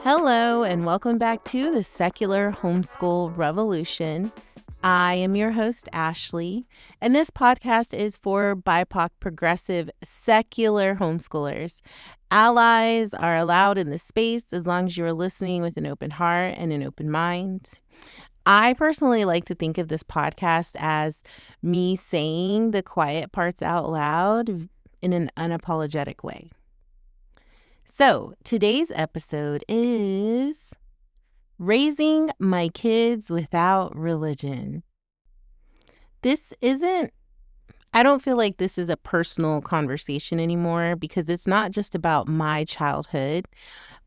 Hello, and welcome back to the Secular Homeschool Revolution. I am your host, Ashley, and this podcast is for BIPOC progressive secular homeschoolers. Allies are allowed in this space as long as you are listening with an open heart and an open mind. I personally like to think of this podcast as me saying the quiet parts out loud in an unapologetic way. So today's episode is Raising My Kids Without Religion. I don't feel like this is a personal conversation anymore because it's not just about my childhood,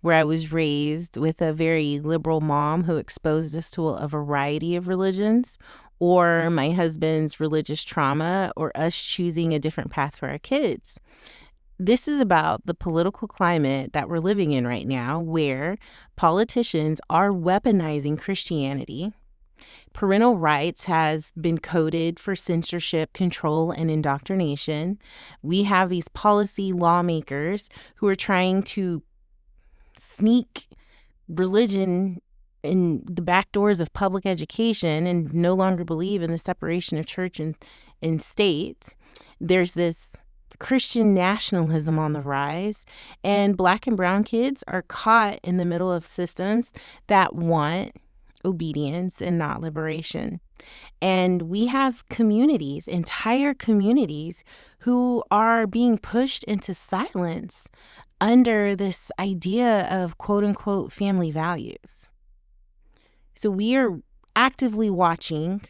where I was raised with a very liberal mom who exposed us to a variety of religions, or my husband's religious trauma, or us choosing a different path for our kids. This is about the political climate that we're living in right now, where politicians are weaponizing Christianity. Parental rights has been coded for censorship, control, and indoctrination. We have these policy lawmakers who are trying to sneak religion in the back doors of public education and no longer believe in the separation of church and state. There's this Christian nationalism on the rise, and Black and brown kids are caught in the middle of systems that want obedience and not liberation. And we have communities, entire communities, who are being pushed into silence under this idea of quote unquote family values. So we are actively watching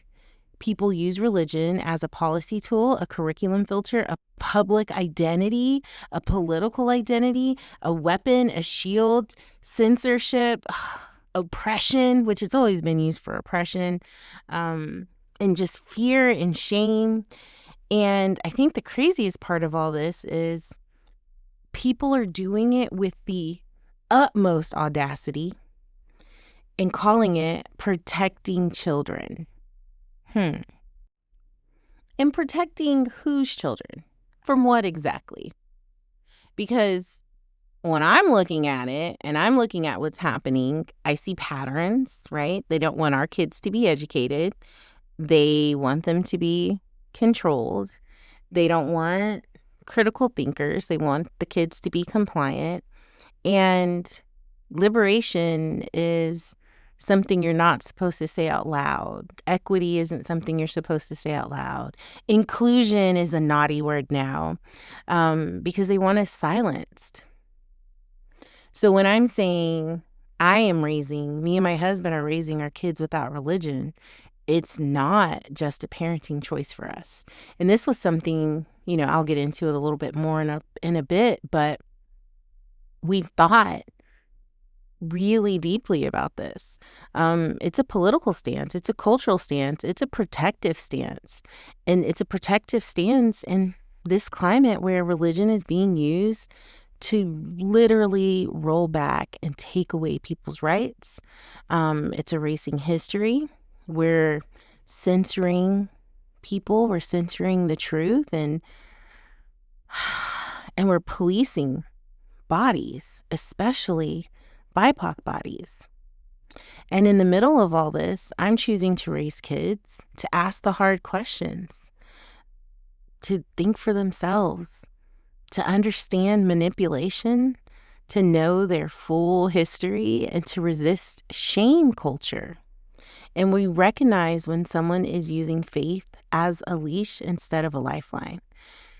people use religion as a policy tool, a curriculum filter, a public identity, a political identity, a weapon, a shield, censorship, oppression, which has always been used for oppression, and just fear and shame. And I think the craziest part of all this is people are doing it with the utmost audacity and calling it protecting children. And protecting whose children? From what exactly? Because when I'm looking at it and I'm looking at what's happening, I see patterns, right? They don't want our kids to be educated. They want them to be controlled. They don't want critical thinkers. They want the kids to be compliant. And liberation is something you're not supposed to say out loud. Equity isn't something you're supposed to say out loud. Inclusion is a naughty word now because they want us silenced. So when I'm saying me and my husband are raising our kids without religion, it's not just a parenting choice for us. And this was something, I'll get into it a little bit more in a bit, but we've thought really deeply about this. It's a political stance. It's a cultural stance. It's a protective stance. And it's a protective stance in this climate where religion is being used to literally roll back and take away people's rights. It's erasing history. We're censoring people. We're censoring the truth. And we're policing bodies, especially BIPOC bodies. And in the middle of all this, I'm choosing to raise kids, to ask the hard questions, to think for themselves, to understand manipulation, to know their full history, and to resist shame culture. And we recognize when someone is using faith as a leash instead of a lifeline.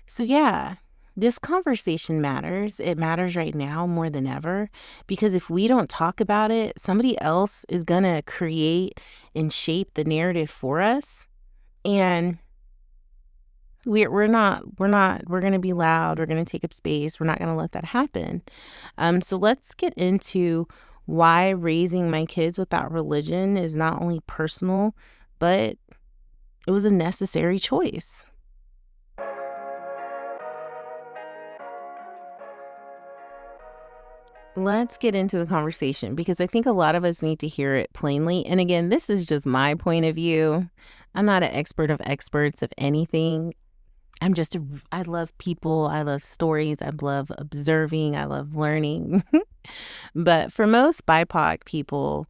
So yeah, this conversation matters. It matters right now more than ever, because if we don't talk about it, somebody else is going to create and shape the narrative for us. And we're going to be loud. We're going to take up space. We're not going to let that happen. So let's get into why raising my kids without religion is not only personal, but it was a necessary choice. Let's get into the conversation because I think a lot of us need to hear it plainly. And again, this is just my point of view. I'm not an expert of experts of anything. I love people. I love stories. I love observing. I love learning. But for most BIPOC people,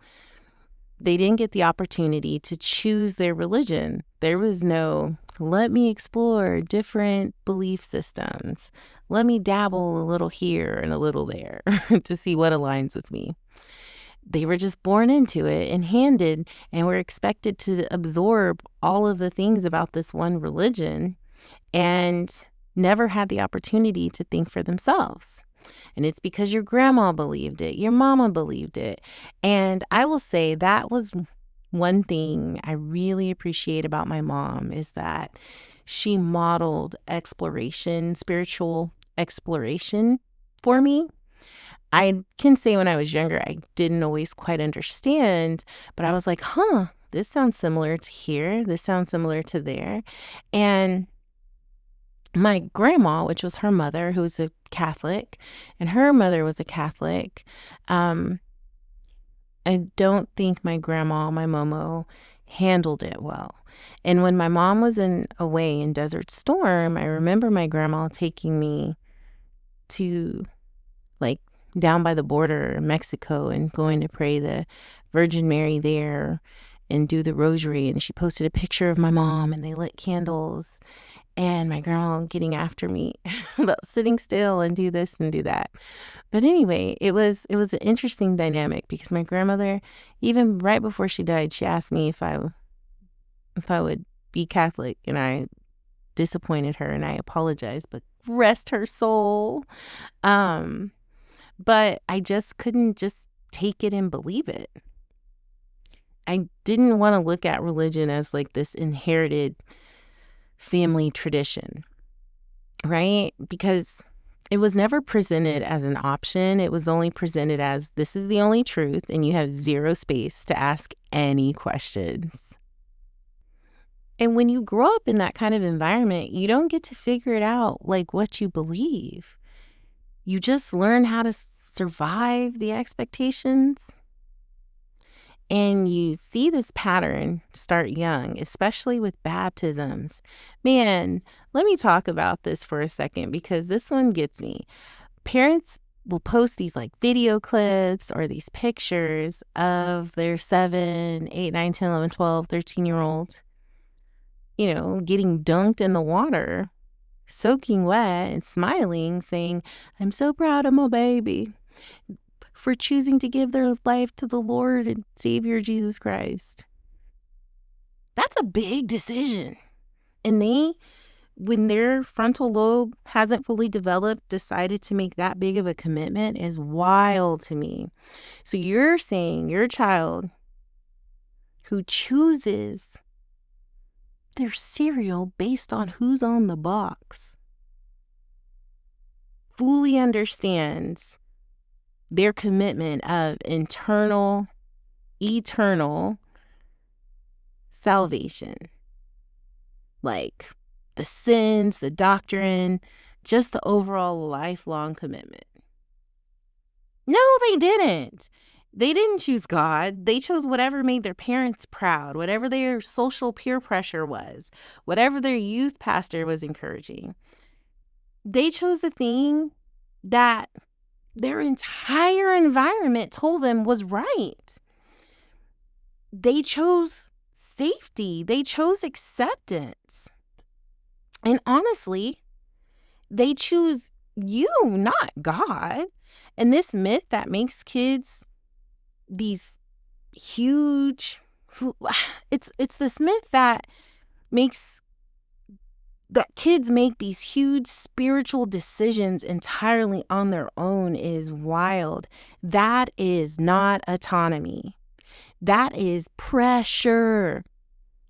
they didn't get the opportunity to choose their religion. There was no, let me explore different belief systems. Let me dabble a little here and a little there to see what aligns with me. They were just born into it and handed and were expected to absorb all of the things about this one religion and never had the opportunity to think for themselves. And it's because your grandma believed it, your mama believed it. And I will say that was one thing I really appreciate about my mom is that she modeled exploration, spiritual exploration for me. I can say when I was younger, I didn't always quite understand, but I was like, this sounds similar to here. This sounds similar to there. And my grandma, which was her mother, who was a Catholic, and her mother was a Catholic. I don't think my grandma, my Momo, handled it well. And when my mom was away in Desert Storm, I remember my grandma taking me to like down by the border in Mexico and going to pray the Virgin Mary there and do the rosary. And she posted a picture of my mom and they lit candles and my grandma getting after me about sitting still and do this and do that. But anyway, it was an interesting dynamic because my grandmother, even right before she died, she asked me if I would be Catholic, and I disappointed her and I apologized, but rest her soul. But I just couldn't just take it and believe it. I didn't want to look at religion as like this inherited family tradition, right? Because it was never presented as an option. It was only presented as this is the only truth and you have zero space to ask any questions. And when you grow up in that kind of environment, you don't get to figure it out like what you believe. You just learn how to survive the expectations. And you see this pattern start young, especially with baptisms. Man, let me talk about this for a second because this one gets me. Parents will post these like video clips or these pictures of their 7, 8, 9, 10, 11, 12, 13-year-old, getting dunked in the water, soaking wet and smiling, saying, I'm so proud of my baby for choosing to give their life to the Lord and Savior Jesus Christ. That's a big decision. And when their frontal lobe hasn't fully developed, decided to make that big of a commitment is wild to me. So you're saying your child who chooses their cereal based on who's on the box fully understands their commitment of eternal salvation. Like the sins, the doctrine, just the overall lifelong commitment. No, they didn't. They didn't choose God. They chose whatever made their parents proud, whatever their social peer pressure was, whatever their youth pastor was encouraging. They chose the thing that their entire environment told them was right. They chose safety. They chose acceptance. And honestly, they choose you, not God. And this myth that makes kids these huge, it's this myth that kids make these huge spiritual decisions entirely on their own is wild. That is not autonomy. That is pressure.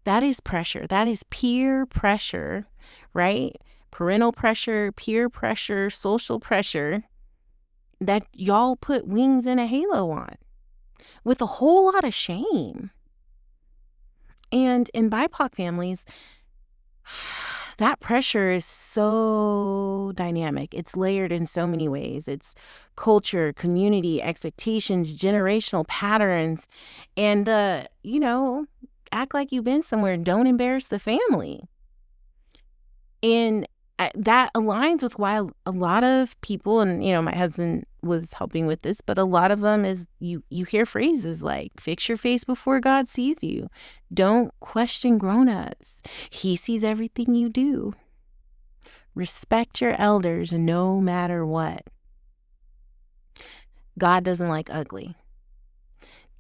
That is pressure. That is peer pressure, right? Parental pressure, peer pressure, social pressure that y'all put wings and a halo on with a whole lot of shame. And in BIPOC families, that pressure is so dynamic. It's layered in so many ways. It's culture, community, expectations, generational patterns, and act like you've been somewhere. Don't embarrass the family. And that aligns with why a lot of people, and my husband was helping with this, but a lot of them is you hear phrases like fix your face before God sees you. Don't question grown-ups. He sees everything you do. Respect your elders no matter what. God doesn't like ugly.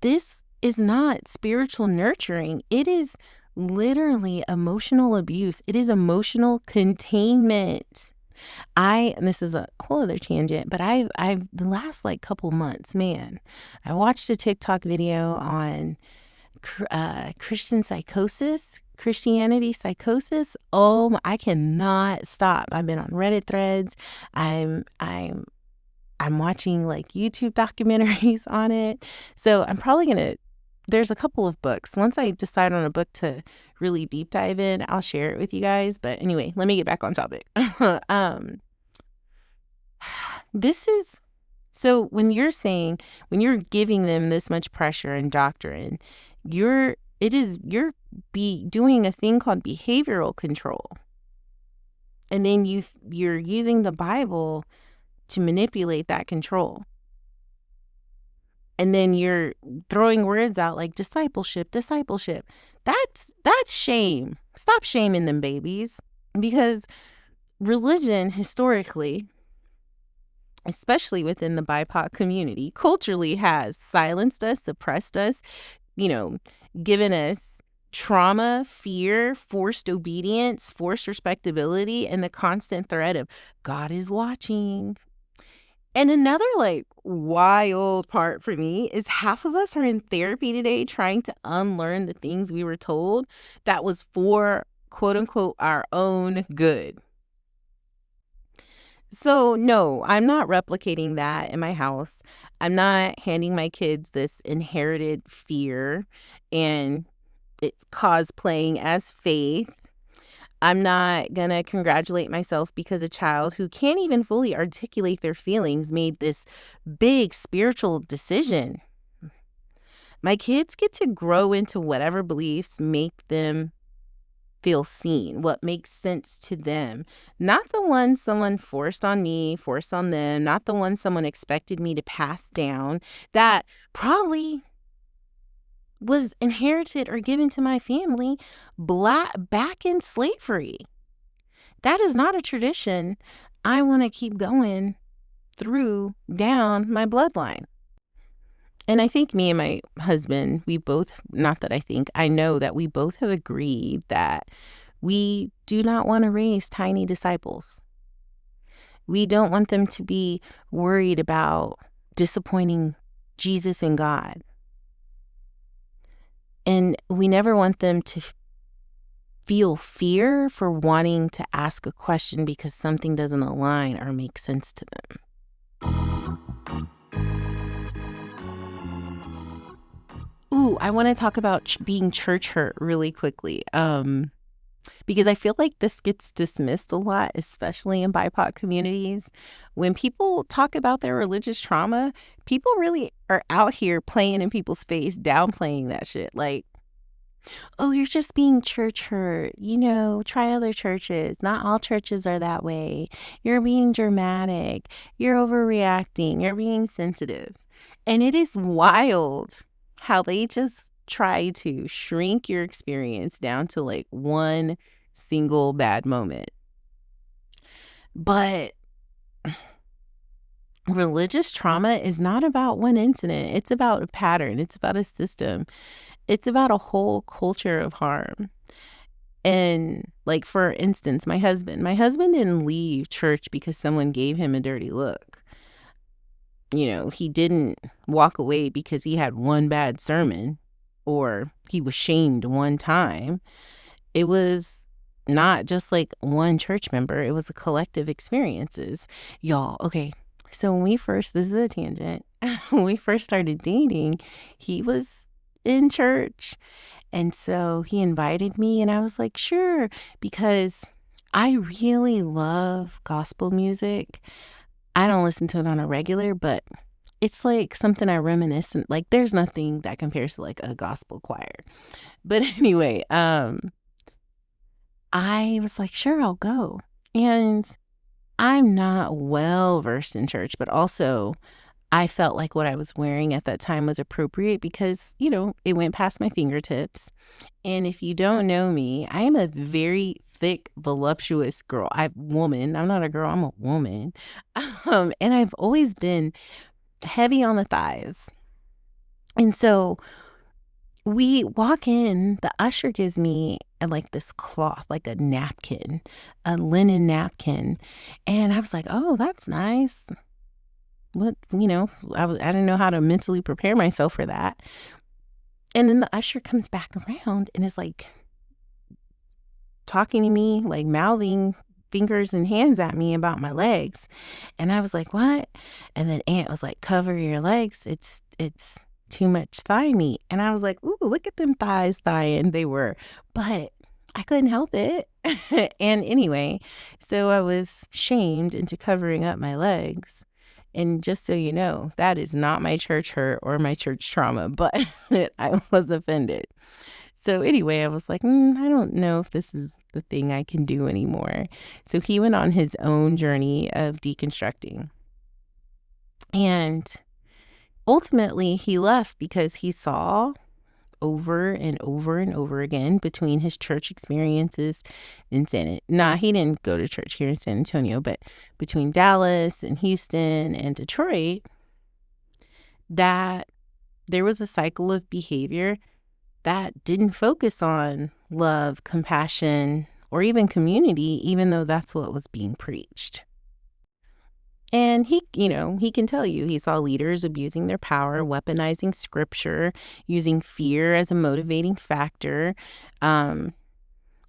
This is not spiritual nurturing. It is literally emotional abuse. It is emotional containment. And this is a whole other tangent, but I've the last couple months, man, I watched a TikTok video on Christianity psychosis. Oh, I cannot stop. I've been on Reddit threads. I'm watching YouTube documentaries on it. So I'm probably there's a couple of books. Once I decide on a book to really deep dive in, I'll share it with you guys. But anyway, let me get back on topic. So when you're giving them this much pressure and doctrine, you're doing a thing called behavioral control. And then you're using the Bible to manipulate that control. And then you're throwing words out like discipleship. That's shame. Stop shaming them babies. Because religion historically, especially within the BIPOC community, culturally has silenced us, suppressed us, given us trauma, fear, forced obedience, forced respectability, and the constant threat of God is watching. And another wild part for me is half of us are in therapy today trying to unlearn the things we were told that was for quote unquote our own good. So no, I'm not replicating that in my house. I'm not handing my kids this inherited fear and it's cosplaying as faith. I'm not going to congratulate myself because a child who can't even fully articulate their feelings made this big spiritual decision. My kids get to grow into whatever beliefs make them feel seen, what makes sense to them. Not the one someone forced on me, forced on them, not the one someone expected me to pass down that probably was inherited or given to my family back in slavery. That is not a tradition I want to keep going through down my bloodline. And I think me and my husband, I know that we both have agreed that we do not want to raise tiny disciples. We don't want them to be worried about disappointing Jesus and God. And we never want them to feel fear for wanting to ask a question because something doesn't align or make sense to them. Ooh, I want to talk about being church hurt really quickly. Because I feel like this gets dismissed a lot, especially in BIPOC communities. When people talk about their religious trauma, people really are out here playing in people's face, downplaying that shit. Like, oh, you're just being church hurt. Try other churches. Not all churches are that way. You're being dramatic. You're overreacting. You're being sensitive. And it is wild how they just try to shrink your experience down to one single bad moment. But religious trauma is not about one incident. It's about a pattern. It's about a system. It's about a whole culture of harm. And for instance, my husband didn't leave church because someone gave him a dirty look. He didn't walk away because he had one bad sermon or he was shamed one time. It was not just one church member. It was a collective experiences. Y'all, okay. So this is a tangent. When we first started dating, he was in church. And so he invited me and I was like, sure, because I really love gospel music. I don't listen to it on a regular, but it's something I reminisce. There's nothing that compares to a gospel choir. But anyway, I was like, sure, I'll go. And I'm not well versed in church, but also I felt like what I was wearing at that time was appropriate because, it went past my fingertips. And if you don't know me, I am a very thick, voluptuous girl. Woman. I'm not a girl, I'm a woman. And I've always been heavy on the thighs. And so we walk in, the usher gives me like this cloth, like a napkin, a linen napkin. And I was like, oh, that's nice. What, I didn't know how to mentally prepare myself for that. And then the usher comes back around and is like talking to me, like mouthing fingers and hands at me about my legs. And I was like, what? And then Aunt was like, cover your legs. It's too much thigh meat. And I was like, ooh, look at them thighs thighin'. They were, but I couldn't help it. And anyway, so I was shamed into covering up my legs. And just so you know, that is not my church hurt or my church trauma, but I was offended. So anyway, I was like, I don't know if this is the thing I can do anymore. So he went on his own journey of deconstructing. And ultimately, he left because he saw over and over and over again between his church experiences in he didn't go to church here in San Antonio, but between Dallas and Houston and Detroit, that there was a cycle of behavior that didn't focus on love, compassion, or even community, even though that's what was being preached. And he can tell you he saw leaders abusing their power, weaponizing scripture, using fear as a motivating factor.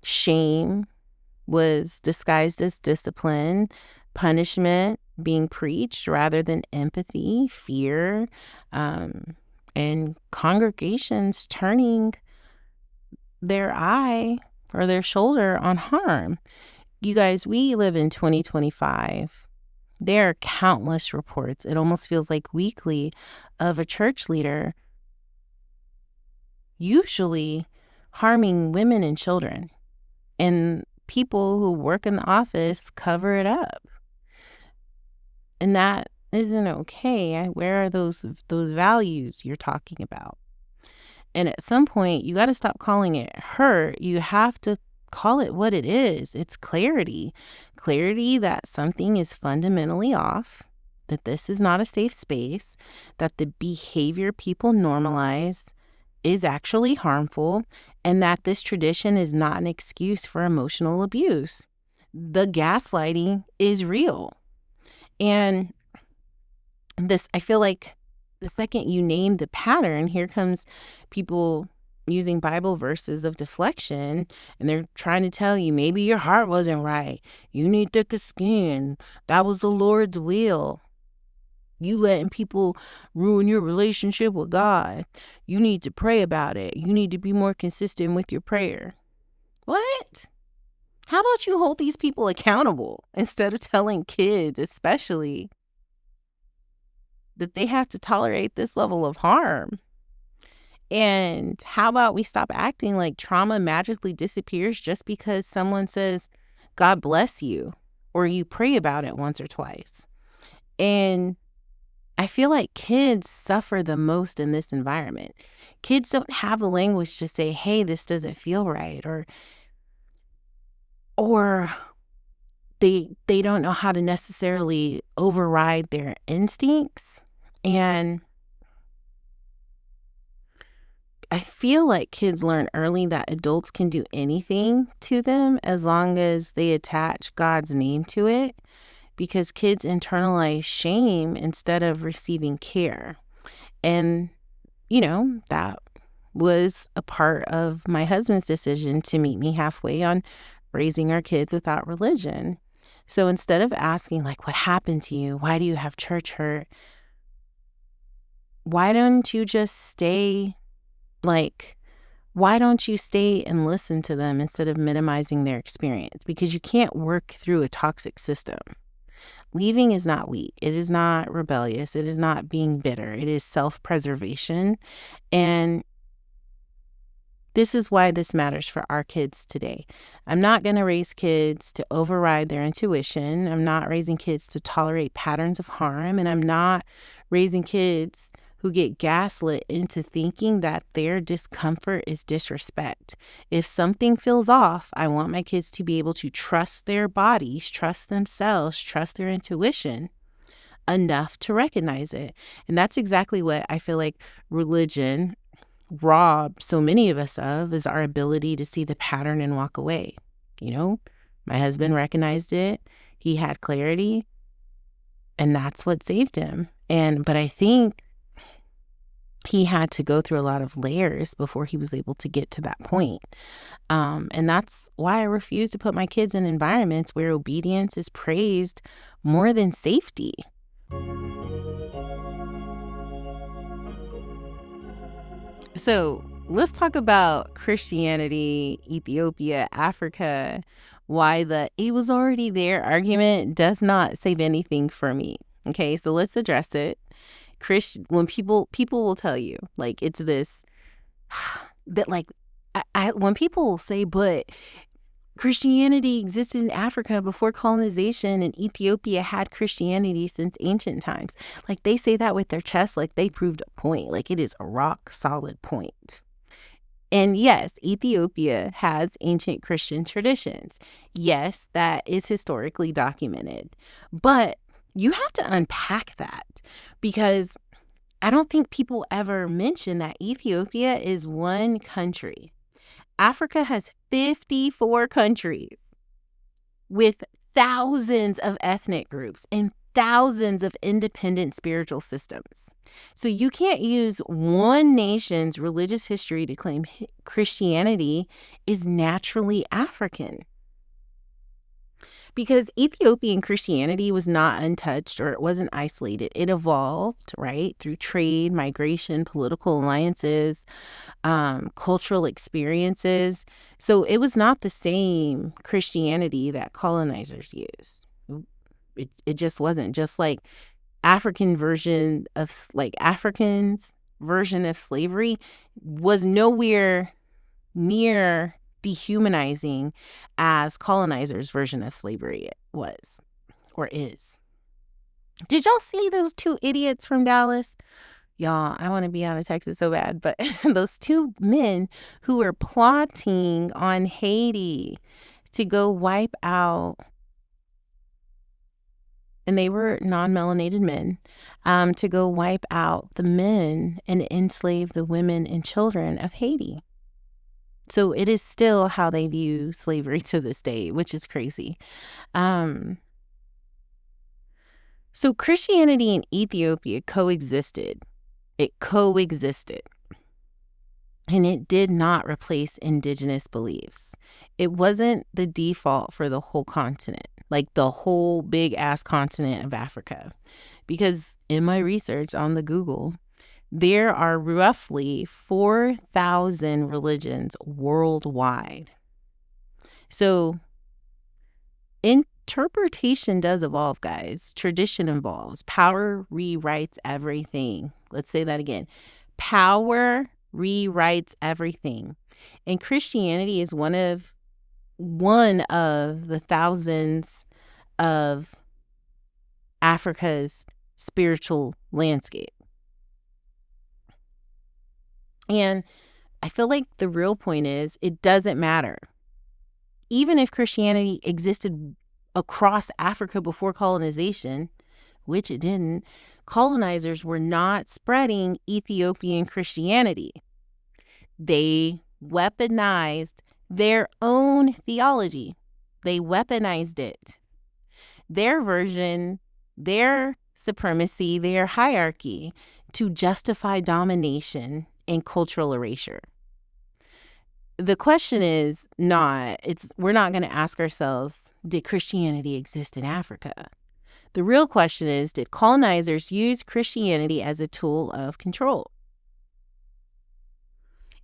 Shame was disguised as discipline, punishment being preached rather than empathy, fear, and congregations turning their eye or their shoulder on harm. You guys, we live in 2025. There are countless reports, it almost feels like weekly, of a church leader usually harming women and children. And people who work in the office cover it up. And that isn't okay. Where are those values you're talking about? And at some point, you got to stop calling it hurt. You have to call it what it is. It's clarity. Clarity that something is fundamentally off, that this is not a safe space, that the behavior people normalize is actually harmful, and that this tradition is not an excuse for emotional abuse. The gaslighting is real. And I feel like the second you name the pattern, here comes people using Bible verses of deflection, and they're trying to tell you maybe your heart wasn't right. You need thicker skin. That was the Lord's will. You letting people ruin your relationship with God. You need to pray about it. You need to be more consistent with your prayer. What? How about you hold these people accountable instead of telling kids, especially, that they have to tolerate this level of harm? And how about we stop acting like trauma magically disappears just because someone says, God bless you, or you pray about it once or twice? And I feel like kids suffer the most in this environment. Kids don't have the language to say, hey, this doesn't feel right, or they don't know how to necessarily override their instincts. And I feel like kids learn early that adults can do anything to them as long as they attach God's name to it, because kids internalize shame instead of receiving care. And, that was a part of my husband's decision to meet me halfway on raising our kids without religion. So instead of asking, like, what happened to you? Why do you have church hurt? Why don't you just stay, why don't you stay and listen to them instead of minimizing their experience? Because you can't work through a toxic system. Leaving is not weak. It is not rebellious. It is not being bitter. It is self-preservation. And This is why this matters for our kids today. I'm not going to raise kids to override their intuition. I'm not raising kids to tolerate patterns of harm. And I'm not raising kids who get gaslit into thinking that their discomfort is disrespect. If something feels off, I want my kids to be able to trust their bodies, trust themselves, trust their intuition enough to recognize it. And that's exactly what I feel like religion rob so many of us of, is our ability to see the pattern and walk away. You know, my husband recognized it. He had clarity, and that's what saved him. But I think he had to go through a lot of layers before he was able to get to that point. And that's why I refuse to put my kids in environments where obedience is praised more than safety. So let's talk about Christianity, Ethiopia, Africa, why the "it was already there" argument does not save anything for me. Okay, so let's address it. When people will tell you, like, it's this that, like, when people say, but Christianity existed in Africa before colonization, and Ethiopia had Christianity since ancient times. Like, they say that with their chest, like they proved a point, like it is a rock solid point. And yes, Ethiopia has ancient Christian traditions. Yes, that is historically documented. But you have to unpack that, because I don't think people ever mention that Ethiopia is one country. Africa has 54 countries with thousands of ethnic groups and thousands of independent spiritual systems. So you can't use one nation's religious history to claim Christianity is naturally African. Because Ethiopian Christianity was not untouched, or it wasn't isolated. It evolved, right, through trade, migration, political alliances, cultural experiences. So it was not the same Christianity that colonizers used. It just wasn't. Just like Africans' version of slavery was nowhere near dehumanizing as colonizers' version of slavery was or is. Did y'all see those two idiots from Dallas? Y'all, I want to be out of Texas so bad, but those two men who were plotting on Haiti to go wipe out, and they were non-melanated men, to go wipe out the men and enslave the women and children of Haiti. So it is still how they view slavery to this day, which is crazy. So Christianity in Ethiopia coexisted. It coexisted. And it did not replace indigenous beliefs. It wasn't the default for the whole continent, like the whole big ass continent of Africa. Because in my research on the Google, there are roughly 4,000 religions worldwide. So interpretation does evolve, guys. Tradition evolves. Power rewrites everything. Let's say that again. Power rewrites everything. And Christianity is one of the thousands of Africa's spiritual landscape. And I feel like the real point is, it doesn't matter. Even if Christianity existed across Africa before colonization, which it didn't, colonizers were not spreading Ethiopian Christianity. They weaponized their own theology. They weaponized it. Their version, their supremacy, their hierarchy, to justify domination and cultural erasure. The question is we're not going to ask ourselves, did Christianity exist in Africa? The real question is, did colonizers use Christianity as a tool of control?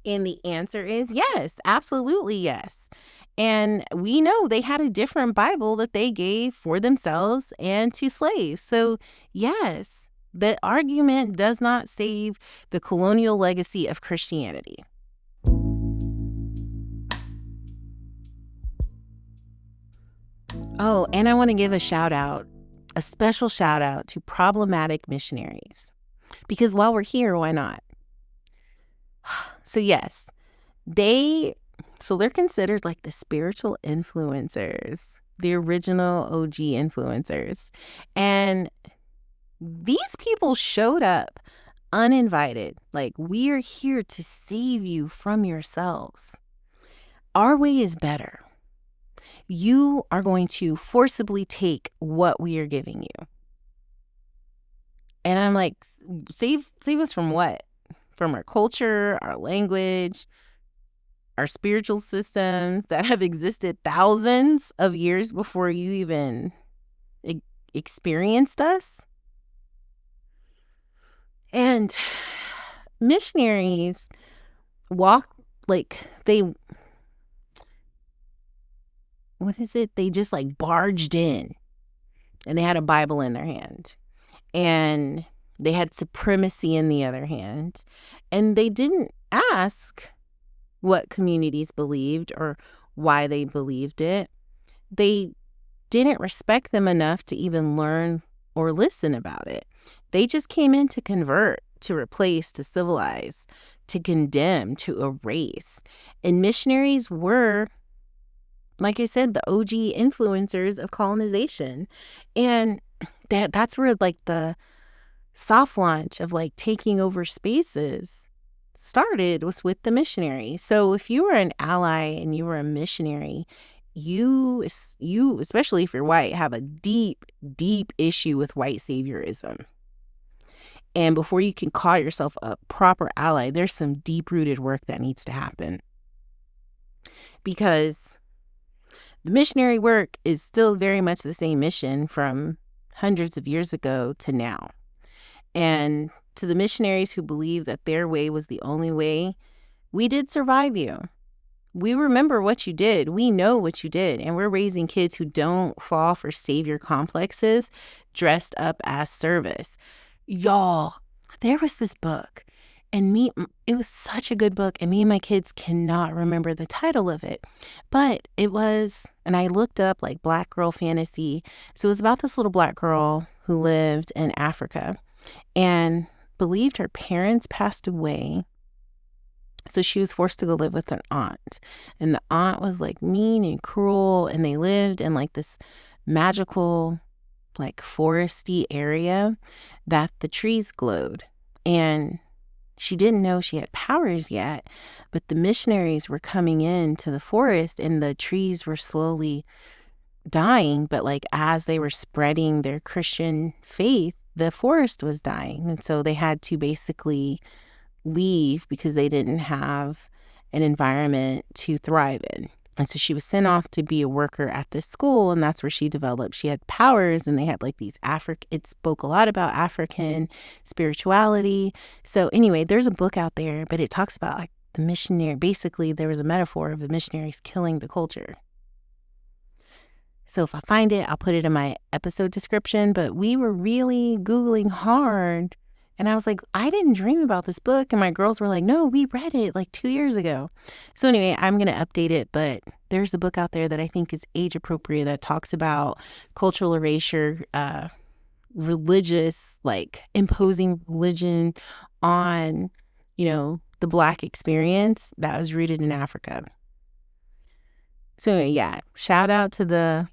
And the answer is yes, absolutely yes. And we know they had a different Bible that they gave for themselves and to slaves. So yes, the argument does not save the colonial legacy of Christianity. Oh, and I want to give a shout out, a special shout out to problematic missionaries. Because while we're here, why not? So, yes, they, they're considered like the spiritual influencers, the original OG influencers. And these people showed up uninvited. Like, we are here to save you from yourselves. Our way is better. You are going to forcibly take what we are giving you. And I'm like, save us from what? From our culture, our language, our spiritual systems that have existed thousands of years before you even experienced us. And missionaries walk like what is it? They just like barged in and they had a Bible in their hand and they had supremacy in the other hand. And they didn't ask what communities believed or why they believed it. They didn't respect them enough to even learn or listen about it. They just came in to convert, to replace, to civilize, to condemn, to erase. And missionaries were, like I said, the OG influencers of colonization. And that's where like the soft launch of like taking over spaces started, was with the missionary. So if you were an ally and you were a missionary, you especially if you're white, have a deep issue with white saviorism. And before you can call yourself a proper ally, there's some deep rooted work that needs to happen, because the missionary work is still very much the same mission from hundreds of years ago to now. And to the missionaries who believe that their way was the only way, we did survive you. We remember what you did. We know what you did. And we're raising kids who don't fall for savior complexes dressed up as service. Y'all, there was this book, and it was such a good book, and me and my kids cannot remember the title of it. But it was, and I looked up like Black girl fantasy. So it was about this little Black girl who lived in Africa and believed her parents passed away. So she was forced to go live with an aunt. And the aunt was like mean and cruel. And they lived in like this magical, like foresty area that the trees glowed. And she didn't know she had powers yet. But the missionaries were coming into the forest and the trees were slowly dying. But like as they were spreading their Christian faith, the forest was dying. And so they had to basically leave because they didn't have an environment to thrive in. And so she was sent off to be a worker at this school, and that's where she developed. She had powers, and they had like these it spoke a lot about African spirituality. So anyway, there's a book out there, but it talks about like the missionary. Basically, there was a metaphor of the missionaries killing the culture. So if I find it, I'll put it in my episode description. But we were really Googling hard. And I was like, I didn't dream about this book. And my girls were like, no, we read it like 2 years ago. So anyway, I'm going to update it. But there's a book out there that I think is age appropriate that talks about cultural erasure, religious, like imposing religion on, the Black experience that was rooted in Africa. So anyway, yeah, shout out to the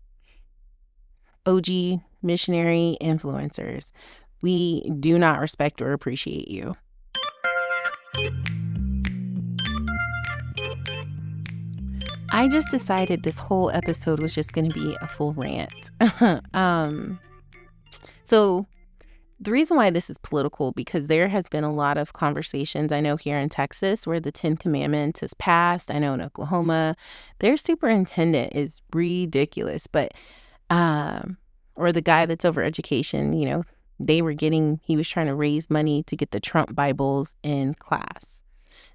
OG missionary influencers. We do not respect or appreciate you. I just decided this whole episode was just going to be a full rant. So the reason why this is political, because there has been a lot of conversations, I know here in Texas, where the 10 Commandments is passed. I know in Oklahoma, their superintendent is ridiculous, but or the guy that's over education, he was trying to raise money to get the Trump Bibles in class.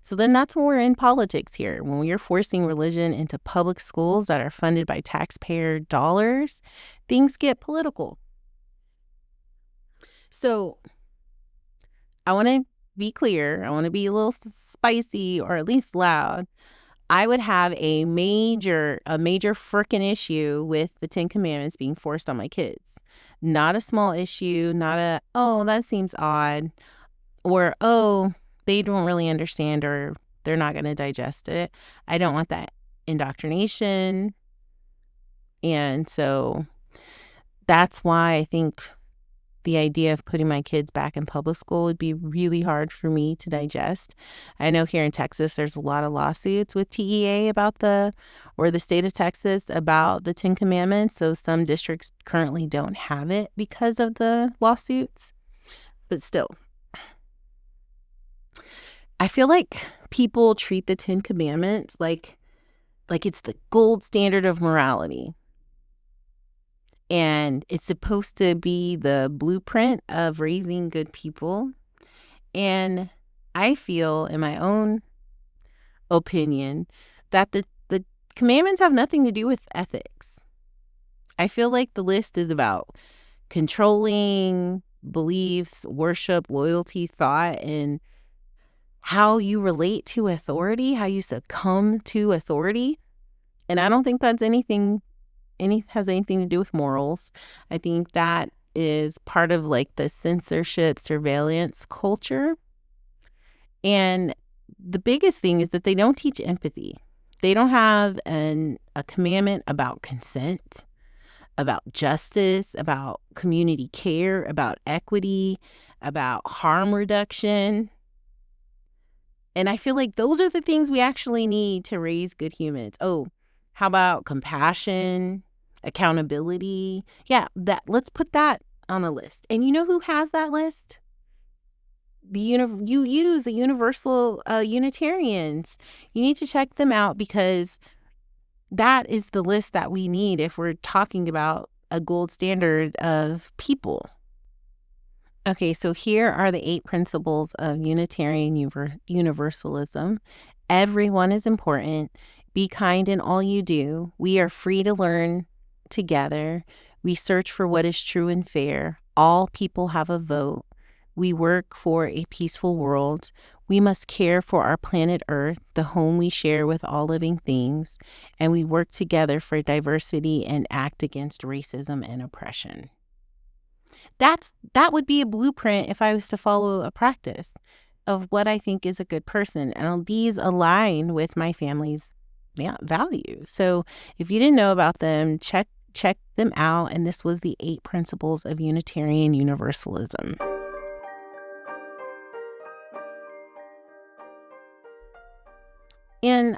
So then that's when we're in politics here. When we are forcing religion into public schools that are funded by taxpayer dollars, things get political. So I want to be clear. I want to be a little spicy, or at least loud. I would have a major frickin' issue with the Ten Commandments being forced on my kids. Not a small issue, not a, oh, that seems odd, or, oh, they don't really understand or they're not going to digest it. I don't want that indoctrination. And so that's why I think the idea of putting my kids back in public school would be really hard for me to digest. I know here in Texas, there's a lot of lawsuits with TEA or the state of Texas about the Ten Commandments. So some districts currently don't have it because of the lawsuits. But still, I feel like people treat the Ten Commandments like it's the gold standard of morality. And it's supposed to be the blueprint of raising good people. And I feel, in my own opinion, that the commandments have nothing to do with ethics. I feel like the list is about controlling beliefs, worship, loyalty, thought, and how you relate to authority, how you succumb to authority. And I don't think that's has anything to do with morals. I think that is part of like the censorship, surveillance culture. And the biggest thing is that they don't teach empathy. They don't have a commandment about consent, about justice, about community care, about equity, about harm reduction. And I feel like those are the things we actually need to raise good humans. Oh, how about compassion, accountability? Yeah, let's put that on a list. And you know who has that list? The universal Unitarians. You need to check them out because that is the list that we need if we're talking about a gold standard of people. Okay, so here are the 8 principles of Unitarian Universalism. Everyone is important. Be kind in all you do. We are free to learn together. We search for what is true and fair. All people have a vote. We work for a peaceful world. We must care for our planet Earth, the home we share with all living things. And we work together for diversity and act against racism and oppression. That would be a blueprint if I was to follow a practice of what I think is a good person. And these align with my family's values. So if you didn't know about them, check them out. And this was the 8 principles of Unitarian Universalism. And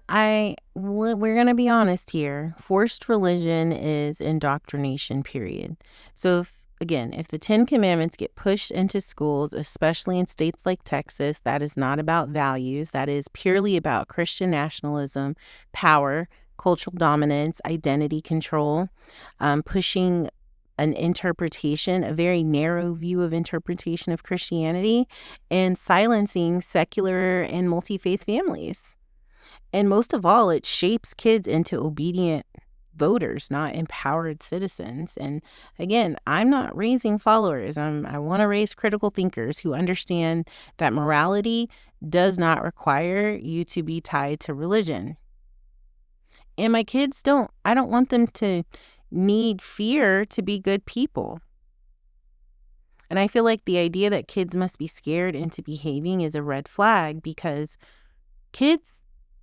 we're going to be honest here. Forced religion is indoctrination, period. So if the 10 Commandments get pushed into schools, especially in states like Texas, that is not about values. That is purely about Christian nationalism, power, cultural dominance, identity control, pushing an interpretation, a very narrow view of interpretation of Christianity, and silencing secular and multi-faith families. And most of all, it shapes kids into obedient voters, not empowered citizens. And again, I'm not raising followers. I want to raise critical thinkers who understand that morality does not require you to be tied to religion. And my kids I don't want them to need fear to be good people. And I feel like the idea that kids must be scared into behaving is a red flag because kids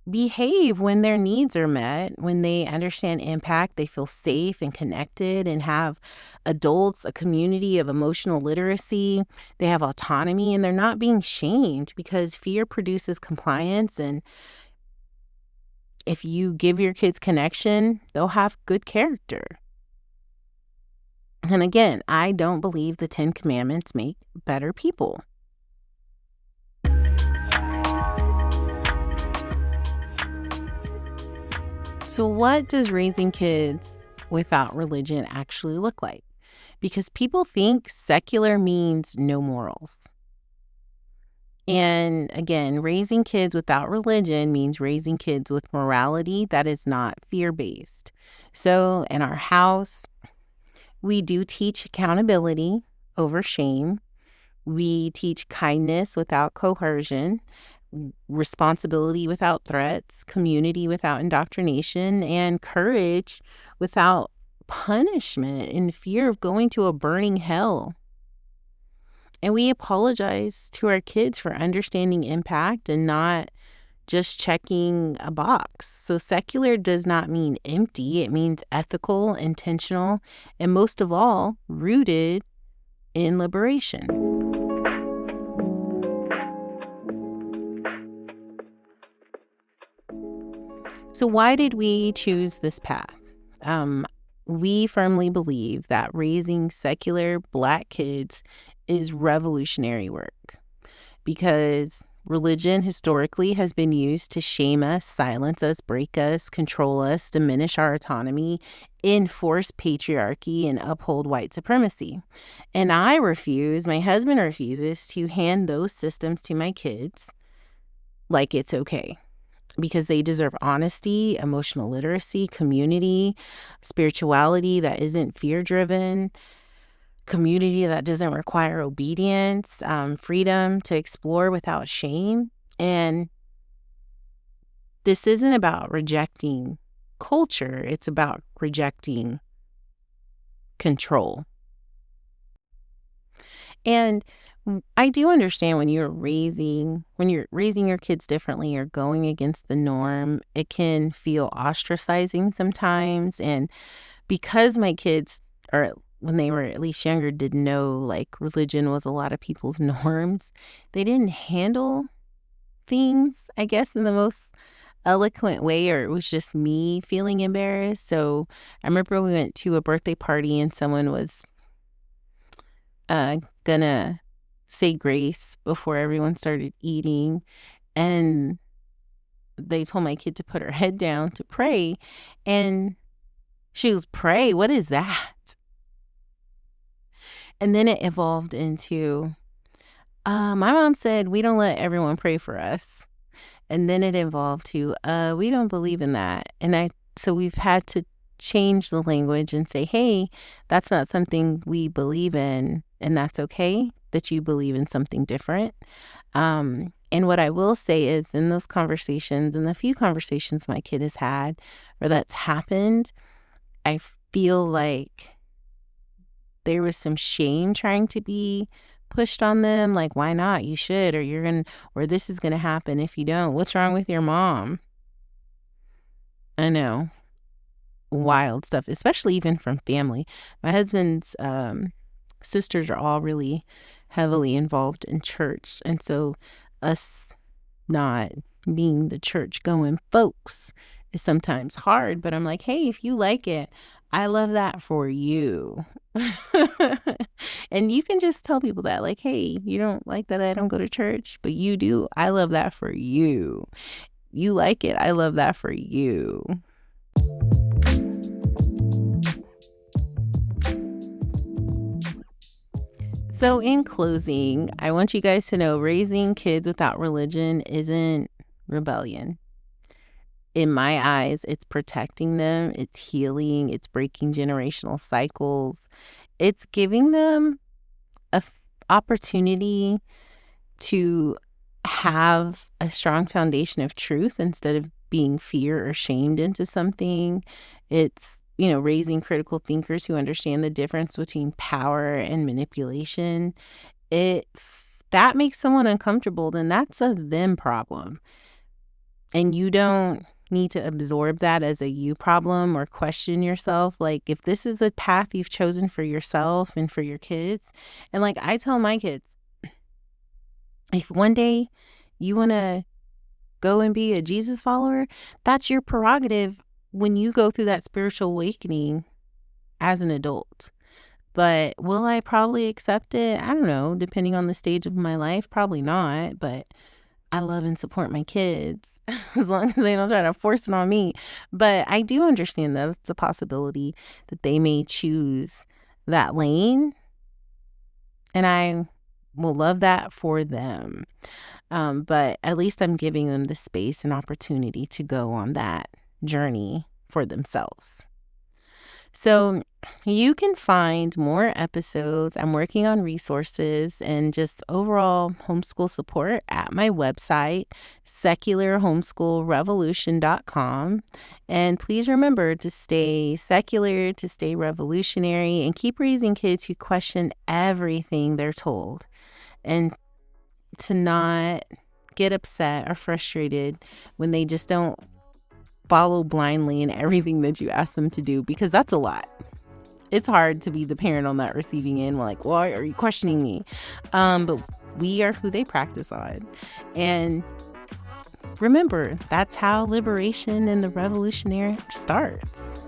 behave when their needs are met, when they understand impact, they feel safe and connected and have adults, a community of emotional literacy. They have autonomy and they're not being shamed because fear produces compliance. And if you give your kids connection, they'll have good character. And again, I don't believe the 10 Commandments make better people. So what does raising kids without religion actually look like? Because people think secular means no morals. And again, raising kids without religion means raising kids with morality that is not fear-based. So in our house, we do teach accountability over shame. We teach kindness without coercion. responsibility without threats, community without indoctrination, and courage without punishment and fear of going to a burning hell. And we apologize to our kids for understanding impact and not just checking a box. So secular does not mean empty. It means ethical, intentional, and most of all, rooted in liberation. So why did we choose this path? We firmly believe that raising secular Black kids is revolutionary work because religion historically has been used to shame us, silence us, break us, control us, diminish our autonomy, enforce patriarchy, and uphold white supremacy. And my husband refuses to hand those systems to my kids like it's okay, because they deserve honesty, emotional literacy, community, spirituality that isn't fear-driven, community that doesn't require obedience, freedom to explore without shame. And this isn't about rejecting culture. It's about rejecting control. And I do understand when you're raising your kids differently or going against the norm, it can feel ostracizing sometimes. And because my kids when they were at least younger, didn't know like religion was a lot of people's norms, they didn't handle things, I guess, in the most eloquent way, or it was just me feeling embarrassed. So I remember we went to a birthday party and someone was gonna say grace before everyone started eating, and they told my kid to put her head down to pray, and she goes, "Pray? What is that?" And then it evolved into, my mom said we don't let everyone pray for us. And then it evolved to, we don't believe in that. So we've had to change the language and say, hey, that's not something we believe in, and that's okay that you believe in something different. And what I will say is, in those conversations, and the few conversations my kid has had where that's happened, I feel like there was some shame trying to be pushed on them, like, why not? You should, or this is gonna happen if you don't. What's wrong with your mom? I know. Wild stuff, especially even from family. My husband's sisters are all really heavily involved in church, and so us not being the church going folks is sometimes hard, but I'm like, hey, if you like it, I love that for you. And you can just tell people that, like, hey, you don't like that I don't go to church, but you do. I love that for you. You like it. I love that for you. So in closing, I want you guys to know raising kids without religion isn't rebellion. In my eyes, it's protecting them, it's healing, it's breaking generational cycles. It's giving them an opportunity to have a strong foundation of truth instead of being fear or shamed into something. It's, raising critical thinkers who understand the difference between power and manipulation. If that makes someone uncomfortable, then that's a them problem. And you don't need to absorb that as a you problem or question yourself. Like, if this is a path you've chosen for yourself and for your kids, and like I tell my kids, if one day you want to go and be a Jesus follower, that's your prerogative when you go through that spiritual awakening as an adult. But will I probably accept it? I don't know, depending on the stage of my life, probably not. But I love and support my kids as long as they don't try to force it on me. But I do understand that it's a possibility that they may choose that lane, and I will love that for them. But at least I'm giving them the space and opportunity to go on that journey for themselves. So you can find more episodes. I'm working on resources and just overall homeschool support at my website, secularhomeschoolrevolution.com. And please remember to stay secular, to stay revolutionary, and keep raising kids who question everything they're told, and to not get upset or frustrated when they just don't follow blindly in everything that you ask them to do, because that's a lot. It's hard to be the parent on that receiving end. We're like, why are you questioning me? But we are who they practice on. And remember, that's how liberation and the revolutionary starts.